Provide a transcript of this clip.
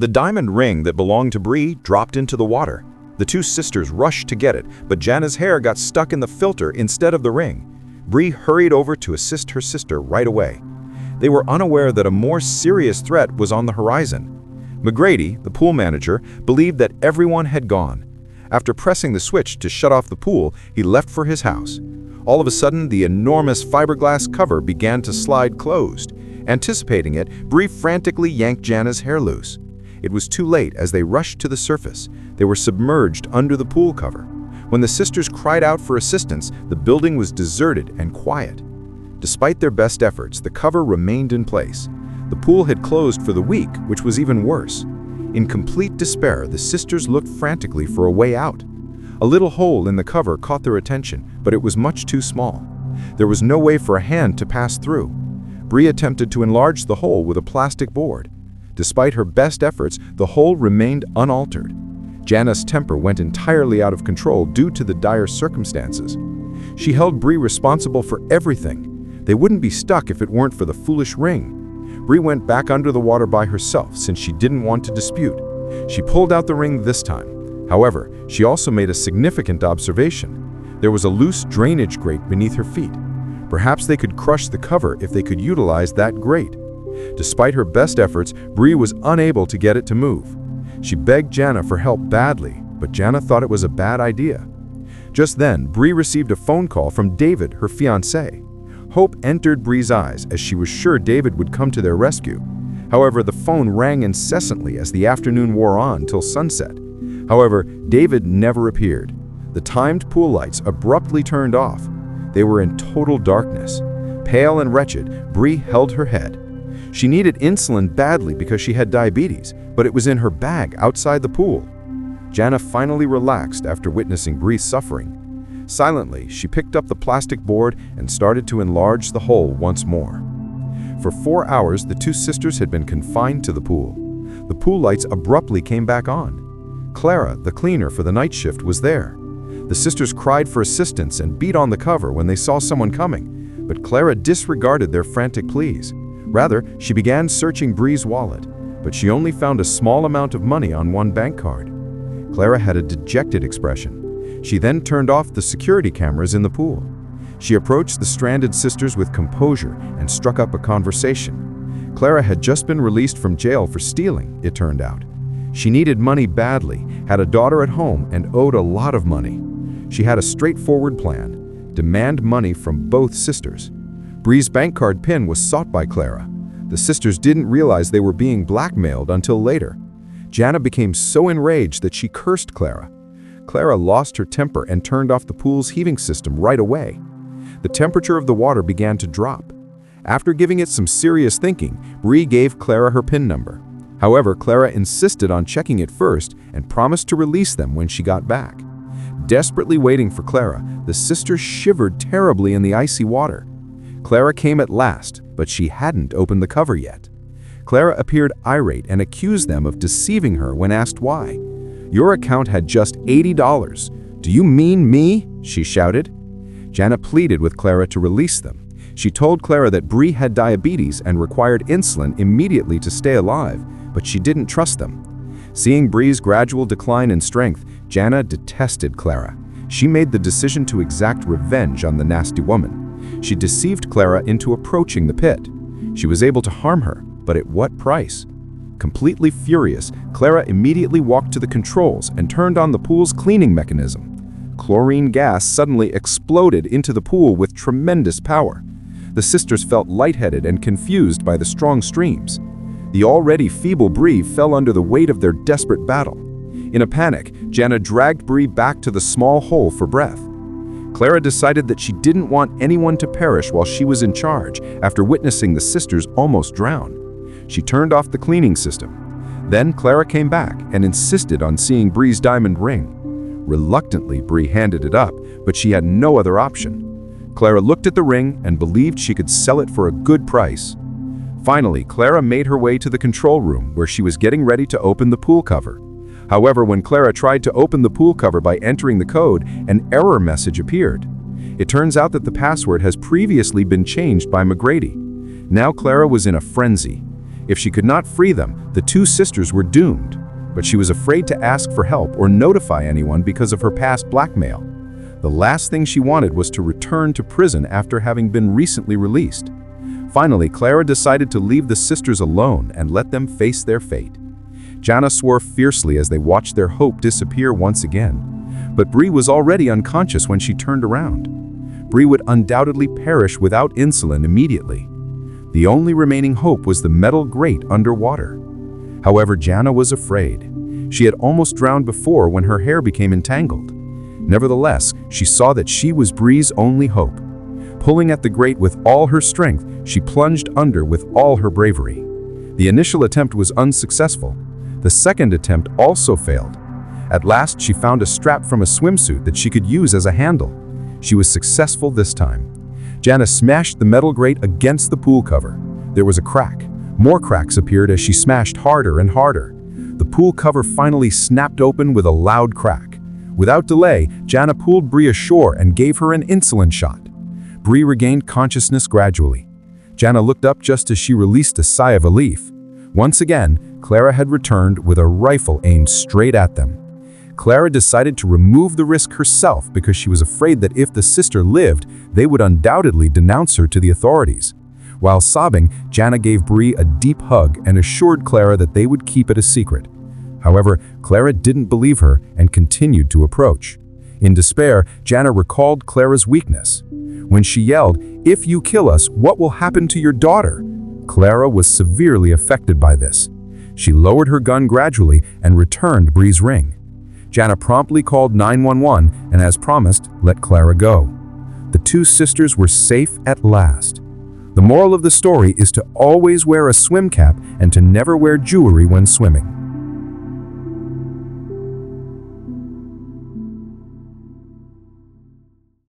The diamond ring that belonged to Bree dropped into the water. The two sisters rushed to get it, but Jana's hair got stuck in the filter instead of the ring. Bree hurried over to assist her sister right away. They were unaware that a more serious threat was on the horizon. McGrady, the pool manager, believed that everyone had gone. After pressing the switch to shut off the pool, he left for his house. All of a sudden, the enormous fiberglass cover began to slide closed. Anticipating it, Bree frantically yanked Jana's hair loose. It was too late as they rushed to the surface. They were submerged under the pool cover. When the sisters cried out for assistance, the building was deserted and quiet. Despite their best efforts, the cover remained in place. The pool had closed for the week, which was even worse. In complete despair, the sisters looked frantically for a way out. A little hole in the cover caught their attention, but it was much too small. There was no way for a hand to pass through. Bree attempted to enlarge the hole with a plastic board. Despite her best efforts, the hole remained unaltered. Jana's temper went entirely out of control due to the dire circumstances. She held Bree responsible for everything. They wouldn't be stuck if it weren't for the foolish ring. Bree went back under the water by herself since she didn't want to dispute. She pulled out the ring this time. However, she also made a significant observation. There was a loose drainage grate beneath her feet. Perhaps they could crush the cover if they could utilize that grate. Despite her best efforts, Bree was unable to get it to move. She begged Jana for help badly, but Jana thought it was a bad idea. Just then, Bree received a phone call from David, her fiancé. Hope entered Bree's eyes as she was sure David would come to their rescue. However, the phone rang incessantly as the afternoon wore on till sunset. However, David never appeared. The timed pool lights abruptly turned off. They were in total darkness. Pale and wretched, Bree held her head. She needed insulin badly because she had diabetes, but it was in her bag outside the pool. Jana finally relaxed after witnessing Bree's suffering. Silently, she picked up the plastic board and started to enlarge the hole once more. For 4 hours, the two sisters had been confined to the pool. The pool lights abruptly came back on. Clara, the cleaner for the night shift, was there. The sisters cried for assistance and beat on the cover when they saw someone coming, but Clara disregarded their frantic pleas. Rather, she began searching Bree's wallet, but she only found a small amount of money on one bank card. Clara had a dejected expression. She then turned off the security cameras in the pool. She approached the stranded sisters with composure and struck up a conversation. Clara had just been released from jail for stealing, it turned out. She needed money badly, had a daughter at home, and owed a lot of money. She had a straightforward plan: demand money from both sisters. Bree's bank card PIN was sought by Clara. The sisters didn't realize they were being blackmailed until later. Jana became so enraged that she cursed Clara. Clara lost her temper and turned off the pool's heating system right away. The temperature of the water began to drop. After giving it some serious thinking, Bree gave Clara her PIN number. However, Clara insisted on checking it first and promised to release them when she got back. Desperately waiting for Clara, the sisters shivered terribly in the icy water. Clara came at last, but she hadn't opened the cover yet. Clara appeared irate and accused them of deceiving her when asked why. "Your account had just $80. Do you mean me?" she shouted. Jana pleaded with Clara to release them. She told Clara that Bree had diabetes and required insulin immediately to stay alive, but she didn't trust them. Seeing Bree's gradual decline in strength, Jana detested Clara. She made the decision to exact revenge on the nasty woman. She deceived Clara into approaching the pit. She was able to harm her, but at what price? Completely furious, Clara immediately walked to the controls and turned on the pool's cleaning mechanism. Chlorine gas suddenly exploded into the pool with tremendous power. The sisters felt lightheaded and confused by the strong streams. The already feeble Bree fell under the weight of their desperate battle. In a panic, Jana dragged Bree back to the small hole for breath. Clara decided that she didn't want anyone to perish while she was in charge after witnessing the sisters almost drown. She turned off the cleaning system. Then Clara came back and insisted on seeing Bree's diamond ring. Reluctantly, Bree handed it up, but she had no other option. Clara looked at the ring and believed she could sell it for a good price. Finally, Clara made her way to the control room where she was getting ready to open the pool cover. However, when Clara tried to open the pool cover by entering the code, an error message appeared. It turns out that the password has previously been changed by McGrady. Now Clara was in a frenzy. If she could not free them, the two sisters were doomed. But she was afraid to ask for help or notify anyone because of her past blackmail. The last thing she wanted was to return to prison after having been recently released. Finally, Clara decided to leave the sisters alone and let them face their fate. Jana swore fiercely as they watched their hope disappear once again. But Bree was already unconscious when she turned around. Bree would undoubtedly perish without insulin immediately. The only remaining hope was the metal grate underwater. However, Jana was afraid. She had almost drowned before when her hair became entangled. Nevertheless, she saw that she was Bree's only hope. Pulling at the grate with all her strength, she plunged under with all her bravery. The initial attempt was unsuccessful. The second attempt also failed. At last, she found a strap from a swimsuit that she could use as a handle. She was successful this time. Jana smashed the metal grate against the pool cover. There was a crack. More cracks appeared as she smashed harder and harder. The pool cover finally snapped open with a loud crack. Without delay, Jana pulled Bree ashore and gave her an insulin shot. Bree regained consciousness gradually. Jana looked up just as she released a sigh of relief. Once again, Clara had returned with a rifle aimed straight at them. Clara decided to remove the risk herself because she was afraid that if the sister lived, they would undoubtedly denounce her to the authorities. While sobbing, Jana gave Bree a deep hug and assured Clara that they would keep it a secret. However, Clara didn't believe her and continued to approach. In despair, Jana recalled Clara's weakness. When she yelled, "If you kill us, what will happen to your daughter?" Clara was severely affected by this. She lowered her gun gradually and returned Bree's ring. Jana promptly called 911 and, as promised, let Clara go. The two sisters were safe at last. The moral of the story is to always wear a swim cap and to never wear jewelry when swimming.